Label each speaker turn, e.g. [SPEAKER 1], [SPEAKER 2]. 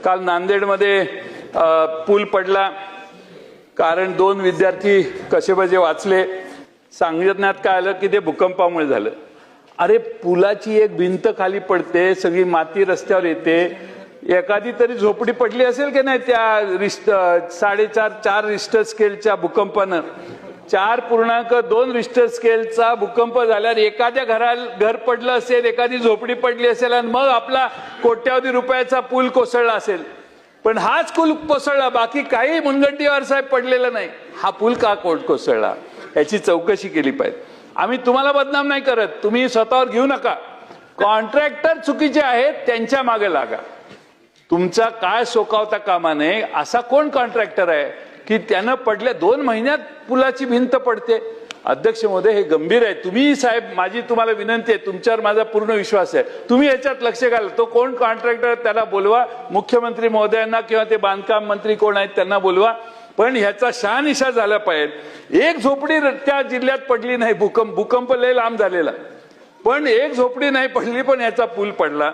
[SPEAKER 1] काल नांदेडमध्ये पूल पडला, कारण 2 विद्यार्थी कसेबसे वाचले. सांगण्यात काय आलं की ते भूकंपामुळे झालं. अरे पुलाची एक भिंत खाली पडते, सगळी माती रस्त्यावर येते, एखादी तरी झोपडी पडली असेल की नाही त्या 4.5 रिश्टर स्केलच्या भूकंपानं. 4.2 रिश्टर स्केलचा भूकंप झाल्यावर एखाद्या घर पडलं असेल, एखादी झोपडी पडली असेल आणि मग आपला कोट्यावधी रुपयाचा पूल कोसळला असेल. पण हाच पूल कोसळला, बाकी काही मुनगंटीवार साहेब पडलेलं नाही. हा पूल का कोसळला याची चौकशी केली पाहिजे. आम्ही तुम्हाला बदनाम नाही करत, तुम्ही स्वतःवर घेऊ नका. कॉन्ट्रॅक्टर चुकीचे आहेत, त्यांच्या मागे लागा. तुमचा काय सोकावता कामा नये. असा कोण कॉन्ट्रॅक्टर आहे की त्यानं पडल्या 2 महिन्यात पुलाची भिंत पडते? अध्यक्ष महोदय, हे गंभीर आहे. तुम्ही साहेब, माझी तुम्हाला विनंती आहे, तुमच्यावर माझा पूर्ण विश्वास आहे, तुम्ही याच्यात लक्ष घाला. तो कोण कॉन्ट्रॅक्टर त्याला बोलवा, मुख्यमंत्री महोदयांना किंवा ते बांधकाम मंत्री कोण आहेत त्यांना बोलवा. पण ह्याचा शहानिशा झाला पाहिजे. एक झोपडी त्या जिल्ह्यात पडली नाही, भूकंप लय लांब झालेला, पण एक झोपडी नाही पडली, पण याचा पूल पडला.